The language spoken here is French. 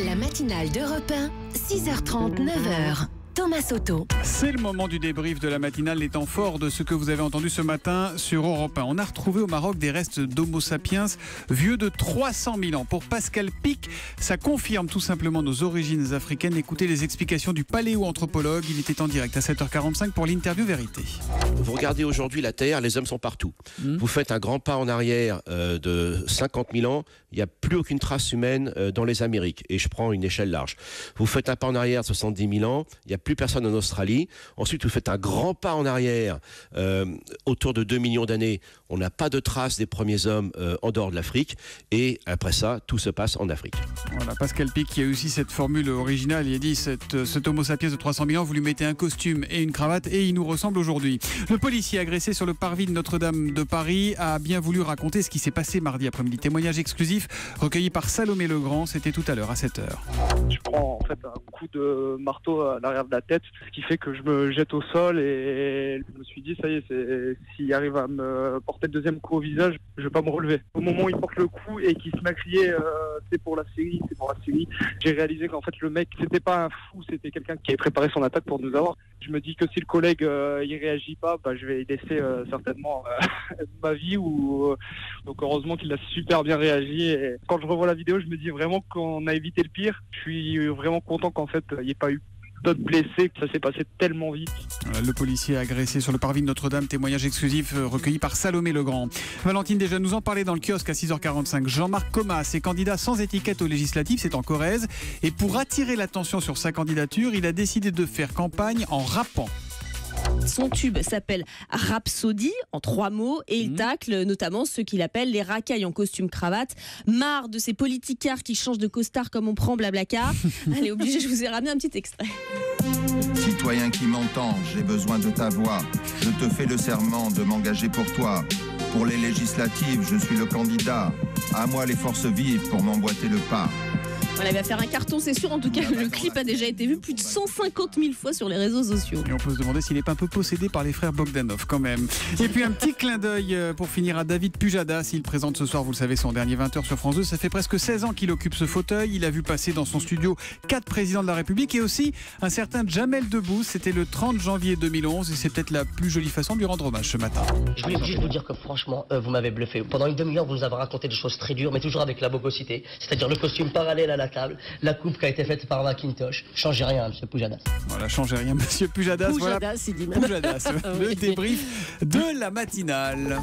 La matinale d'Europe 1, 6h30, 9h. Thomas Soto. C'est le moment du débrief de la matinale, les temps forts de ce que vous avez entendu ce matin sur Europe 1. On a retrouvé au Maroc des restes d'Homo sapiens vieux de 300 000 ans. Pour Pascal Pic, ça confirme tout simplement nos origines africaines. Écoutez les explications du paléoanthropologue. Il était en direct à 7h45 pour l'interview Vérité. Vous regardez aujourd'hui la Terre, les hommes sont partout. Vous faites un grand pas en arrière de 50 000 ans, il n'y a plus aucune trace humaine dans les Amériques. Et je prends une échelle large. Vous faites un pas en arrière de 70 000 ans, il n'y a plus personne en Australie. Ensuite, vous faites un grand pas en arrière autour de 2 millions d'années. On n'a pas de traces des premiers hommes en dehors de l'Afrique. Et après ça, tout se passe en Afrique. Voilà, Pascal Pic qui a aussi cette formule originale. Il a dit cet Homo sapiens de 300 000 ans, vous lui mettez un costume et une cravate et il nous ressemble aujourd'hui. Le policier agressé sur le parvis de Notre-Dame de Paris a bien voulu raconter ce qui s'est passé mardi après-midi. Témoignage exclusif recueilli par Salomé Legrand. C'était tout à l'heure à 7h. Je prends en fait un coup de marteau à l'arrière de la tête, ce qui fait que je me jette au sol et je me suis dit ça y est, s'il arrive à me porter le deuxième coup au visage, je vais pas me relever. Au moment où il porte le coup et qu'il se met à crier c'est pour la série, j'ai réalisé qu'en fait le mec c'était pas un fou, c'était quelqu'un qui avait préparé son attaque pour nous avoir. Je me dis que si le collègue il réagit pas, je vais laisser certainement ma vie donc heureusement qu'il a super bien réagi et quand je revois la vidéo je me dis vraiment qu'on a évité le pire. Je suis vraiment content qu'en fait il n'y ait pas eu d'autres blessés, que ça s'est passé tellement vite. Le policier agressé sur le parvis de Notre-Dame, témoignage exclusif recueilli par Salomé Legrand. Valentine déjà nous en parlait dans le kiosque à 6h45. Jean-Marc Comas est candidat sans étiquette aux législatives, c'est en Corrèze. Et pour attirer l'attention sur sa candidature, il a décidé de faire campagne en rappant. Son tube s'appelle Rhapsody, en 3 mots, et il tacle notamment ceux qu'il appelle les racailles en costume cravate. Marre de ces politicards qui changent de costard comme on prend Blablacar. Allez, obligé, je vous ai ramené un petit extrait. Citoyen qui m'entend, j'ai besoin de ta voix. Je te fais le serment de m'engager pour toi. Pour les législatives, je suis le candidat. À moi les forces vives pour m'emboîter le pas. Voilà, il va faire un carton, c'est sûr. En tout cas, le clip a déjà été vu plus de 150 000 fois sur les réseaux sociaux. Et on peut se demander s'il n'est pas un peu possédé par les frères Bogdanov quand même. Et puis un petit clin d'œil pour finir à David Pujadas. Il présente ce soir, vous le savez, son dernier 20h sur France 2. Ça fait presque 16 ans qu'il occupe ce fauteuil. Il a vu passer dans son studio 4 présidents de la République et aussi un certain Jamel Debbouze. C'était le 30 janvier 2011 et c'est peut-être la plus jolie façon de lui rendre hommage ce matin. Je voulais juste vous dire que franchement, vous m'avez bluffé. Pendant une demi-heure, vous nous avez raconté des choses très dures, mais toujours avec la bogosité. C'est-à-dire le costume parallèle à la table, la coupe qui a été faite par Macintosh. Changez rien, monsieur Pujadas. Voilà, changez rien, monsieur Pujadas. Pujadas, il dit même. Pujadas, le débrief de la matinale.